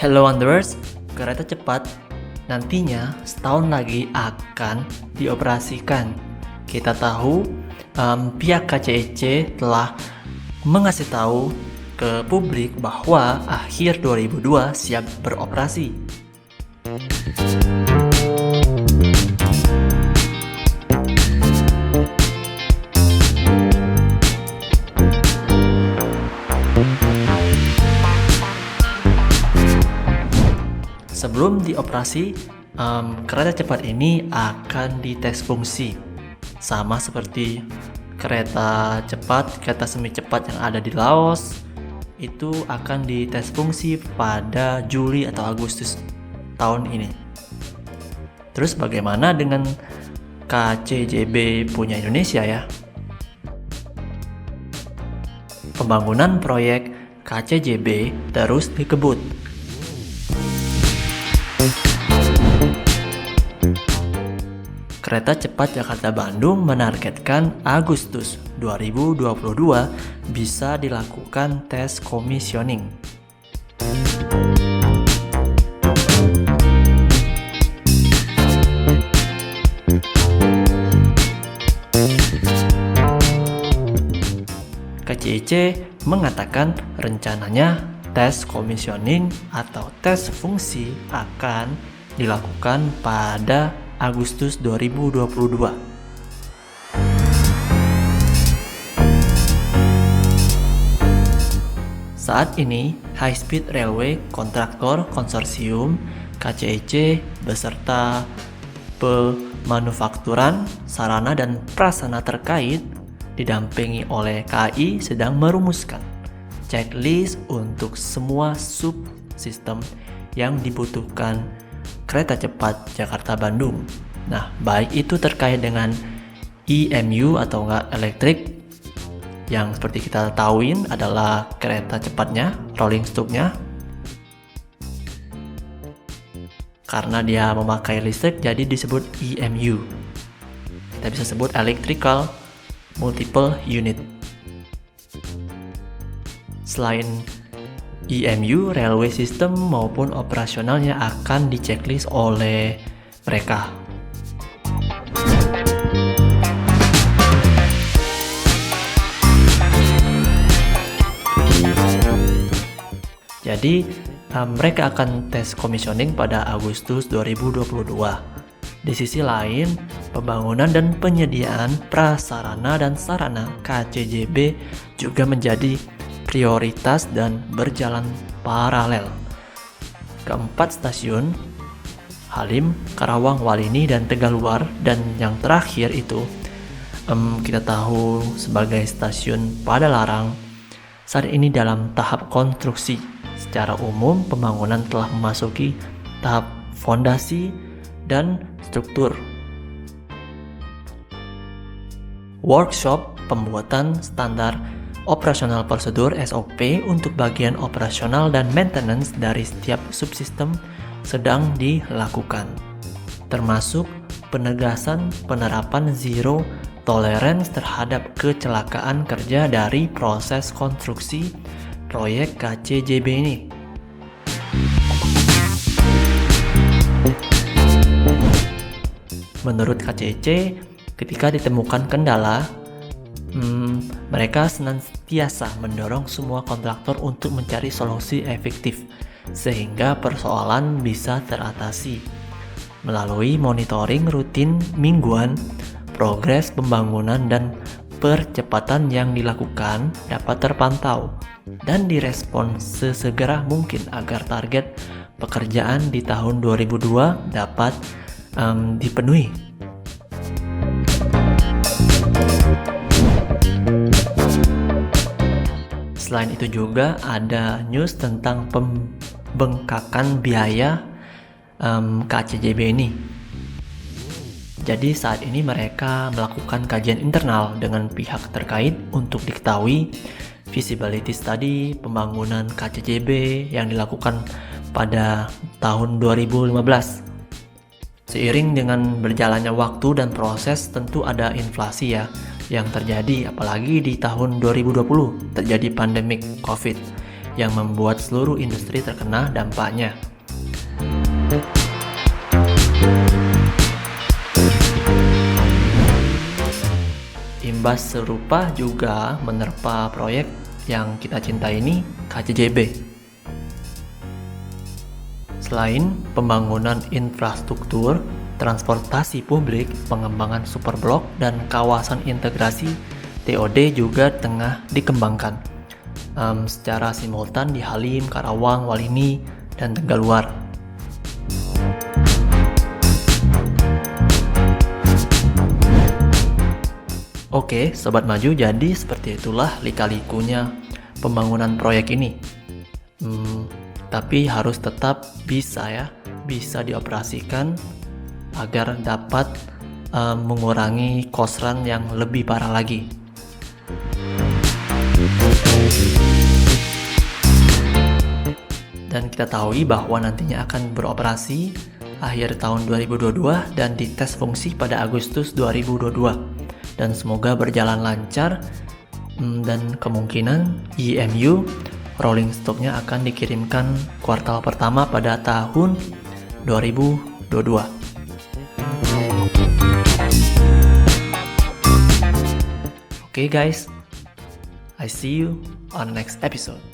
Hello Wanderers, kereta cepat nantinya setahun lagi akan dioperasikan. Kita tahu pihak KCEC telah mengasih tahu ke publik bahwa akhir 2002 siap beroperasi. Sebelum dioperasi, kereta cepat ini akan dites fungsi, sama seperti kereta cepat, kereta semi cepat yang ada di Laos. Itu akan dites fungsi pada Juli atau Agustus tahun ini. Terus bagaimana dengan KCJB punya Indonesia ya? Pembangunan proyek KCJB terus dikebut. Kereta cepat Jakarta-Bandung menargetkan Agustus 2022 bisa dilakukan tes komisioning. KCIC mengatakan rencananya tes komisioning atau tes fungsi akan dilakukan pada Agustus 2022. Saat ini, High Speed Railway Kontraktor Konsorsium KCIC beserta pemanufakturan, sarana dan prasarana terkait didampingi oleh KAI sedang merumuskan checklist untuk semua subsistem yang dibutuhkan kereta cepat Jakarta-Bandung. Nah, baik itu terkait dengan EMU atau enggak elektrik, yang seperti kita tahuin adalah kereta cepatnya, rolling stock-nya. Karena dia memakai listrik, jadi disebut EMU. Kita bisa sebut Electrical Multiple Unit. Selain EMU, railway system maupun operasionalnya akan diceklis oleh mereka. Jadi, mereka akan tes komisioning pada Agustus 2022. Di sisi lain, pembangunan dan penyediaan prasarana dan sarana KCJB juga menjadi prioritas dan berjalan paralel. Keempat stasiun, Halim, Karawang, Walini, dan Tegaluar, dan yang terakhir itu kita tahu sebagai stasiun Padalarang, saat ini dalam tahap konstruksi. Secara umum, pembangunan telah memasuki tahap fondasi dan struktur. Workshop pembuatan standar operasional prosedur SOP untuk bagian operasional dan maintenance dari setiap subsistem sedang dilakukan, termasuk penegasan penerapan zero tolerance terhadap kecelakaan kerja dari proses konstruksi proyek KCJB ini. Menurut KCIC, ketika ditemukan kendala, mereka senantiasa mendorong semua kontraktor untuk mencari solusi efektif sehingga persoalan bisa teratasi. Melalui monitoring rutin mingguan, progres pembangunan dan percepatan yang dilakukan dapat terpantau dan direspon sesegera mungkin agar target pekerjaan di tahun 2002 dapat dipenuhi. Selain itu juga ada news tentang pembengkakan biaya KCJB ini. Jadi saat ini mereka melakukan kajian internal dengan pihak terkait untuk diketahui feasibility study pembangunan KCJB yang dilakukan pada tahun 2015. Seiring dengan berjalannya waktu dan proses, tentu ada inflasi yang terjadi, apalagi di tahun 2020 terjadi pandemik COVID. yang membuat seluruh industri terkena dampaknya. Imbas serupa juga menerpa proyek yang kita cintai ini, KCJB. Selain pembangunan infrastruktur, transportasi publik, pengembangan superblok, dan kawasan integrasi, TOD juga tengah dikembangkan secara simultan di Halim, Karawang, Walini, dan Tegaluar. Oke, Sobat Maju, jadi seperti itulah lika-likunya pembangunan proyek ini. Tapi harus tetap bisa dioperasikan agar dapat mengurangi cost run yang lebih parah lagi. Dan kita tahu bahwa nantinya akan beroperasi akhir tahun 2022 dan dites fungsi pada Agustus 2022. Dan semoga berjalan lancar, dan kemungkinan IMU rolling stocknya akan dikirimkan kuartal pertama pada tahun 2022. Okay guys, I see you on the next episode.